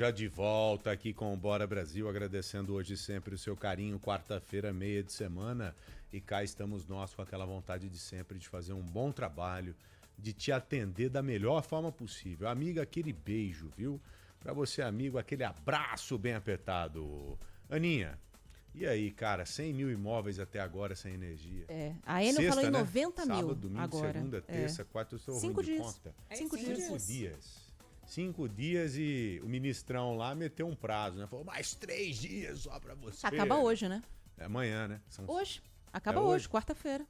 Já de volta aqui com o Bora Brasil, agradecendo hoje sempre o seu carinho, quarta-feira, meia de semana, e cá estamos nós com aquela vontade de sempre de fazer um bom trabalho, de te atender da melhor forma possível. Amiga, aquele beijo, viu? Pra você, amigo, aquele abraço bem apertado. Aninha, e aí, cara, 100 mil imóveis até agora sem energia. A Enel falou em 90 mil Sábado, domingo, agora. segunda, terça, quarta, eu sou ruim 5 de dias. conta. 5 dias. Dias. 5 dias e o ministrão lá meteu um prazo, né? Falou, mais 3 dias só pra você. Acaba hoje, né? É amanhã, né? Hoje. Acaba É hoje, hoje? quarta-feira.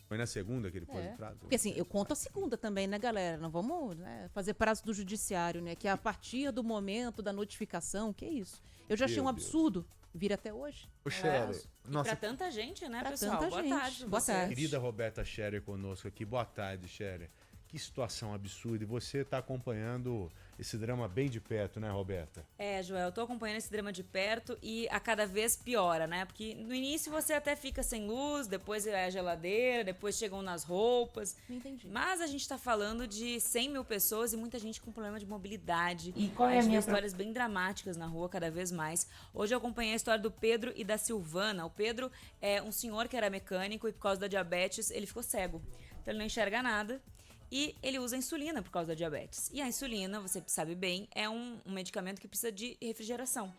Foi na segunda que ele pôs o prazo? Porque assim, eu conto a segunda também, né, galera? Não vamos, né, fazer prazo do judiciário, né? Que é a partir do momento da notificação, que é isso? Eu já achei um Meu Deus. absurdo vir até hoje. Ô, Scherer, E nossa pra tanta gente, né, Pra pessoal? tanta Boa gente. tarde. pra Boa vocês. tarde. querida Roberta Scherer conosco aqui. Boa tarde, Scherer. Que situação absurda. E você tá acompanhando esse drama bem de perto, né, Roberta? Joel, eu tô acompanhando esse drama de perto e a cada vez piora, né? Porque no início você até fica sem luz, depois é a geladeira, depois chegam nas roupas. Não entendi. Mas a gente tá falando de 100 mil pessoas e muita gente com problema de mobilidade. E qual é a gente vê minha histórias bem dramáticas na rua cada vez mais. Hoje eu acompanhei a história do Pedro e da Silvana. O Pedro é um senhor que era mecânico e por causa da diabetes ele ficou cego. Então ele não enxerga nada. E ele usa insulina por causa da diabetes. E a insulina, você sabe bem, é um medicamento que precisa de refrigeração.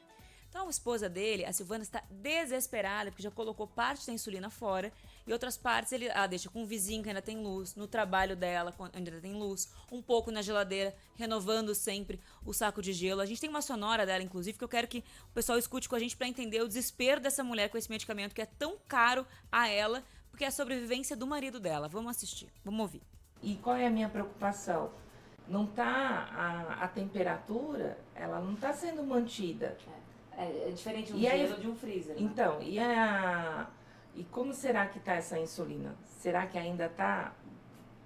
Então a esposa dele, a Silvana, está desesperada porque já colocou parte da insulina fora e outras partes ele deixa com o vizinho que ainda tem luz, no trabalho dela ainda tem luz, um pouco na geladeira, renovando sempre o saco de gelo. A gente tem uma sonora dela, inclusive, que eu quero que o pessoal escute com a gente para entender o desespero dessa mulher com esse medicamento que é tão caro a ela, porque é a sobrevivência do marido dela. Vamos assistir, vamos ouvir. E qual é a minha preocupação? Não tá a temperatura, ela não está sendo mantida. É diferente E aí- de um freezer, né? Então, e como será que está essa insulina? Será que ainda está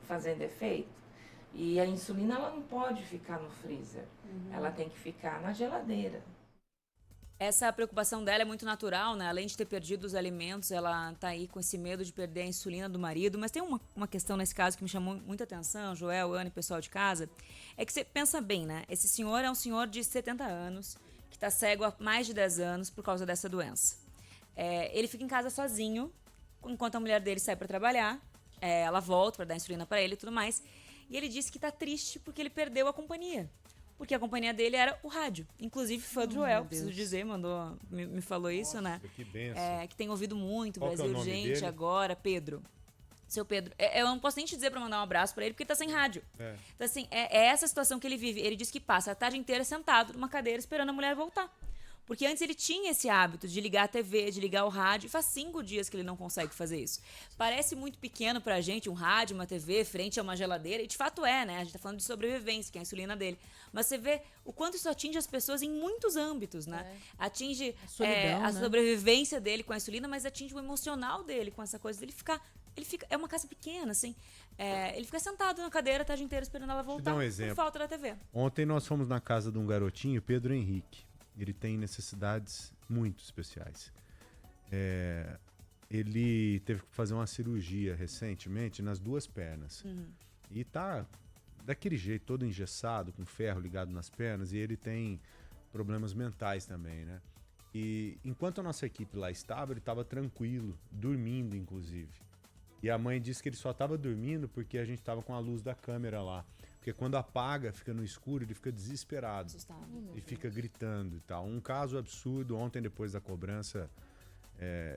fazendo efeito? E a insulina ela não pode ficar no freezer, ela tem que ficar na geladeira. Essa preocupação dela é muito natural, né? Além de ter perdido os alimentos, ela tá aí com esse medo de perder a insulina do marido. Mas tem uma questão nesse caso que me chamou muita atenção, Joel, Ana e pessoal de casa. É que você pensa bem, né? Esse senhor é um senhor de 70 anos, que tá cego há mais de 10 anos por causa dessa doença. Ele fica em casa sozinho, enquanto a mulher dele sai para trabalhar. Ela volta para dar insulina para ele e tudo mais. E ele disse que tá triste porque ele perdeu a companhia. Porque a companhia dele era o rádio. Inclusive, fã do Joel, meu preciso Deus. dizer, me falou isso, né? Que benção. Que tem ouvido muito, Qual que é Brasil o nome Urgente dele? agora, Pedro. Seu Pedro. Eu não posso nem te dizer pra mandar um abraço pra ele, porque ele tá sem rádio. Então, assim, é essa situação que ele vive. Ele diz que passa a tarde inteira sentado numa cadeira esperando a mulher voltar. Porque antes ele tinha esse hábito de ligar a TV, de ligar o rádio, e faz 5 dias que ele não consegue fazer isso. Parece muito pequeno pra gente um rádio, uma TV, frente a uma geladeira, e de fato é, né? A gente tá falando de sobrevivência, que é a insulina dele. Mas você vê o quanto isso atinge as pessoas em muitos âmbitos, né? Atinge solidão, a né? sobrevivência dele com a insulina, mas atinge o emocional dele com essa coisa dele ficar. É uma casa pequena, assim. Ele fica sentado na cadeira a tarde inteira esperando ela voltar dar um por exemplo. falta da TV. Ontem nós fomos na casa de um garotinho, Pedro Henrique. Ele tem necessidades muito especiais. Ele teve que fazer uma cirurgia recentemente nas 2 pernas. E tá daquele jeito, todo engessado, com ferro ligado nas pernas, e ele tem problemas mentais também, né? E enquanto a nossa equipe lá estava, ele estava tranquilo, dormindo inclusive. E a mãe disse que ele só estava dormindo porque a gente estava com a luz da câmera lá. Porque quando apaga, fica no escuro, ele fica desesperado. Assustado. E fica gritando e tal. Um caso absurdo, ontem depois da cobrança,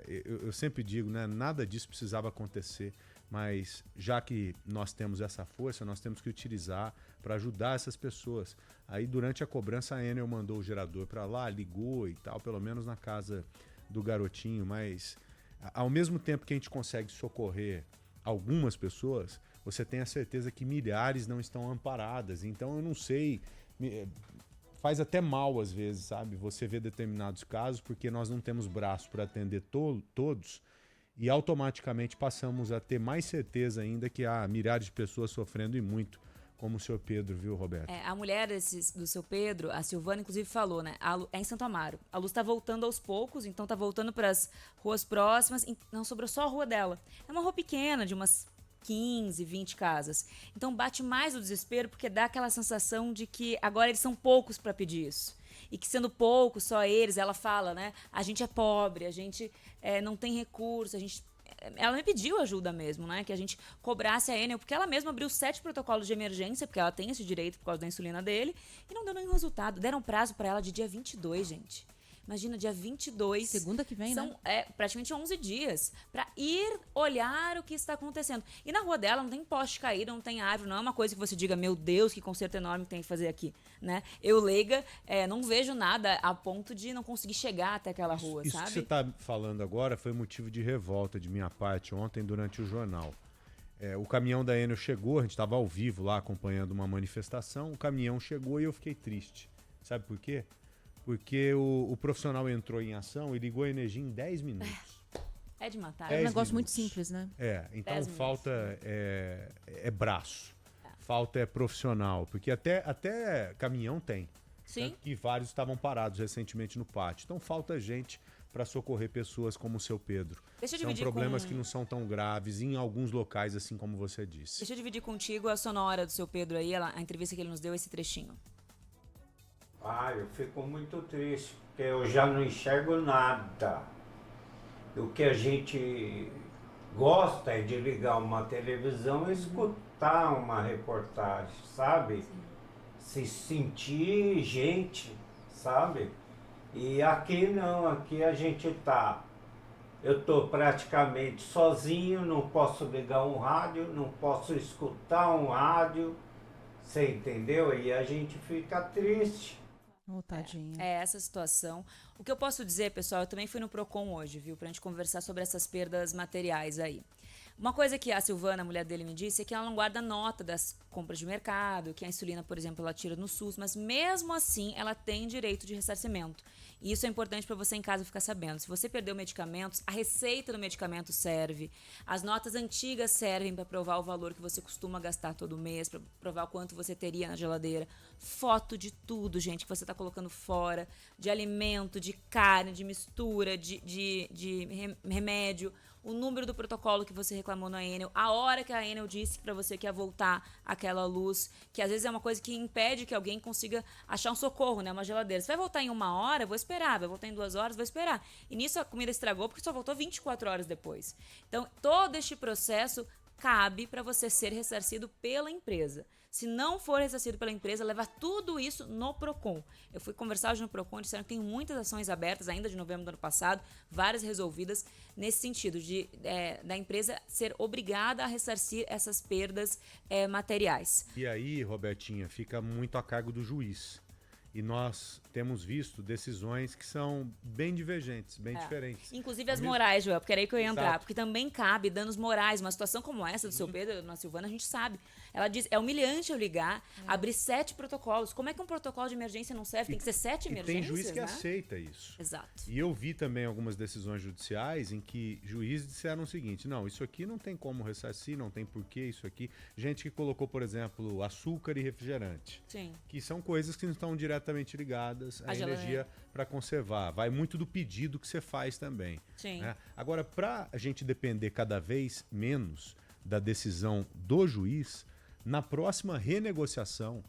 eu sempre digo, né, nada disso precisava acontecer, mas já que nós temos essa força, nós temos que utilizar para ajudar essas pessoas. Aí durante a cobrança a Enel mandou o gerador para lá, ligou e tal, pelo menos na casa do garotinho, mas ao mesmo tempo que a gente consegue socorrer algumas pessoas, você tem a certeza que milhares não estão amparadas. Então eu não sei, faz até mal às vezes, sabe? Você vê determinados casos porque nós não temos braço para atender todos e automaticamente passamos a ter mais certeza ainda que há milhares de pessoas sofrendo e muito, como o senhor Pedro, viu, Roberto? A mulher do seu Pedro, a Silvana, inclusive falou, né? É em Santo Amaro. A luz tá voltando aos poucos, então tá voltando pras ruas próximas. Não sobrou só a rua dela. É uma rua pequena, de umas 15, 20 casas. Então bate mais o desespero porque dá aquela sensação de que agora eles são poucos para pedir isso. e que sendo pouco, só eles, ela fala, né? A gente é pobre, a gente não tem recurso, ela me pediu ajuda mesmo, né? Que a gente cobrasse a Enel, porque ela mesma abriu 7 protocolos de emergência, porque ela tem esse direito por causa da insulina dele, e não deu nenhum resultado. Deram prazo para ela de dia 22, gente. Imagina, dia 22. Segunda que vem, são, né? praticamente 11 dias para ir olhar o que está acontecendo. E na rua dela não tem poste caído, não tem árvore, não é uma coisa que você diga, meu Deus, que conserto enorme que tem que fazer aqui, né? Eu, leiga, não vejo nada a ponto de não conseguir chegar até aquela rua, Isso sabe? que você está falando agora foi motivo de revolta de minha parte ontem durante o jornal. O caminhão da Enel chegou, a gente estava ao vivo lá acompanhando uma manifestação, o caminhão chegou e eu fiquei triste. Sabe por quê? Porque o profissional entrou em ação e ligou a energia em 10 minutos. É de matar. É um 10 negócio muito minutos. simples, né? Então 10 falta braço, falta profissional, porque até caminhão tem. Sim. Tanto que vários estavam parados recentemente no pátio. Então falta gente para socorrer pessoas como o seu Pedro. Deixa eu São dividir problemas com- que não são tão graves em alguns locais, assim como você disse. Deixa eu dividir contigo a sonora do seu Pedro aí, a entrevista que ele nos deu, esse trechinho. Eu fico muito triste, porque eu já não enxergo nada. O que a gente gosta é de ligar uma televisão e escutar uma reportagem, sabe? Se sentir gente, sabe? E aqui não, aqui a gente tá. Eu tô praticamente sozinho, não posso ligar um rádio, não posso escutar um rádio, você entendeu? E a gente fica triste. Ô, tadinha. É essa situação. O que eu posso dizer, pessoal, eu também fui no Procon hoje, viu? Pra gente conversar sobre essas perdas materiais aí. Uma coisa que a Silvana, a mulher dele, me disse é que ela não guarda nota das compras de mercado, que a insulina, por exemplo, ela tira no SUS, mas mesmo assim ela tem direito de ressarcimento. E isso é importante para você em casa ficar sabendo. Se você perdeu medicamentos, a receita do medicamento serve, as notas antigas servem para provar o valor que você costuma gastar todo mês, para provar o quanto você teria na geladeira. Foto de tudo, gente, que você está colocando fora, de alimento, de carne, de mistura, de remédio, o número do protocolo que você reclamou na Enel, a hora que a Enel disse para você que ia voltar aquela luz, que às vezes é uma coisa que impede que alguém consiga achar um socorro, né? Uma geladeira. Se vai voltar em 1 hora, vou esperar. Vai voltar em 2 horas, vou esperar. E nisso a comida estragou porque só voltou 24 horas depois. Então, todo este processo cabe para você ser ressarcido pela empresa. Se não for ressarcido pela empresa, leva tudo isso no Procon. Eu fui conversar hoje no Procon, disseram que tem muitas ações abertas ainda de novembro do ano passado, várias resolvidas nesse sentido, da empresa ser obrigada a ressarcir essas perdas materiais. E aí, Robertinha, fica muito a cargo do juiz. E nós temos visto decisões que são bem divergentes, bem diferentes. Inclusive as Ao mesmo- morais, Joel, porque era aí que eu ia entrar. Exato. Porque também cabe danos morais. Uma situação como essa do seu Pedro, na Silvana, a gente sabe. Ela diz, é humilhante eu ligar, abrir 7 protocolos. Como é que um protocolo de emergência não serve? Tem que ser 7 E emergências, tem juiz que né? aceita isso. Exato. E eu vi também algumas decisões judiciais em que juízes disseram o seguinte: não, isso aqui não tem como ressarcir, não tem porquê isso aqui. Gente que colocou, por exemplo, açúcar e refrigerante, Sim. que são coisas que não estão diretamente ligadas à A geladeira. energia para conservar. Vai muito do pedido que você faz também. Sim. Né? Agora, para a gente depender cada vez menos da decisão do juiz, na próxima renegociação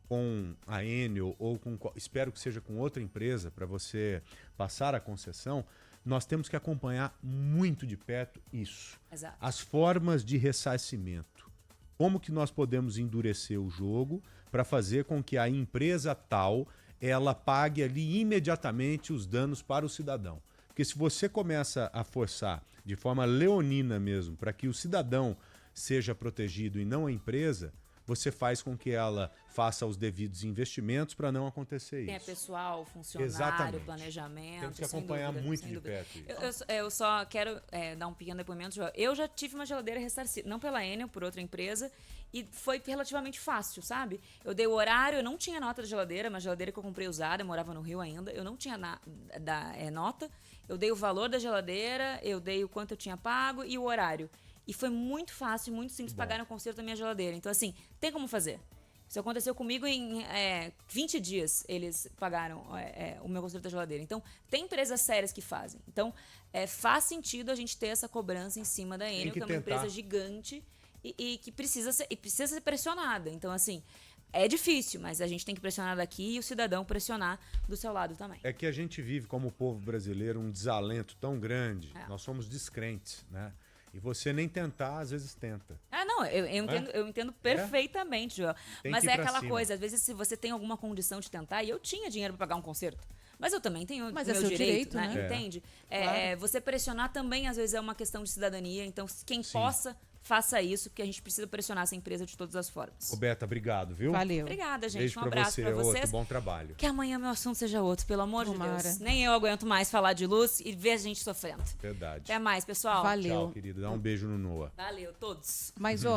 com a Enel ou espero que seja com outra empresa para você passar a concessão, nós temos que acompanhar muito de perto isso. Exato. As formas de ressarcimento. Como que nós podemos endurecer o jogo para fazer com que a empresa tal ela pague ali imediatamente os danos para o cidadão? Porque se você começa a forçar de forma leonina mesmo para que o cidadão seja protegido e não a empresa, você faz com que ela faça os devidos investimentos para não acontecer Tem isso. pessoal, funcionário, Exatamente. planejamento. Temos que sem acompanhar dúvida, muito sem de dúvida. perto isso. Eu só quero dar um pequeno depoimento, Joel. Eu já tive uma geladeira ressarcida, não pela Enel, por outra empresa, e foi relativamente fácil, sabe? Eu dei o horário, eu não tinha nota da geladeira, uma geladeira que eu comprei usada, eu morava no Rio ainda, eu não tinha nota, eu dei o valor da geladeira, eu dei o quanto eu tinha pago e o horário. E foi muito fácil, muito simples pagar o conserto da minha geladeira. Então, assim, tem como fazer. Isso aconteceu comigo em 20 dias, eles pagaram o meu conserto da geladeira. Então, tem empresas sérias que fazem. Então, faz sentido a gente ter essa cobrança em cima da Enel, que é uma tentar. empresa gigante e que precisa ser pressionada. Então, assim, É difícil, mas a gente tem que pressionar daqui e o cidadão pressionar do seu lado também. É que a gente vive como povo brasileiro um desalento tão grande. Nós somos descrentes, né? E você nem tentar, às vezes tenta. Ah, não, eu entendo perfeitamente, Joel. Tem Mas que ir é pra aquela cima. coisa, às vezes se você tem alguma condição de tentar, e eu tinha dinheiro para pagar um concerto, mas eu também tenho Mas meu é seu direito, direito, né? Entende? Claro. Você pressionar também, às vezes, é uma questão de cidadania. Então, quem Sim. possa, faça isso, porque a gente precisa pressionar essa empresa de todas as formas. Roberta, obrigado, viu? Valeu. Obrigada, gente. Beijo Um abraço você, para vocês. outro bom trabalho. Que amanhã meu assunto seja outro, pelo amor Tomara. de Deus. Nem eu aguento mais falar de luz e ver a gente sofrendo. Verdade. Até mais, pessoal. Valeu. Tchau, querido. Dá um beijo no Noah. Valeu, todos. Mas, ó,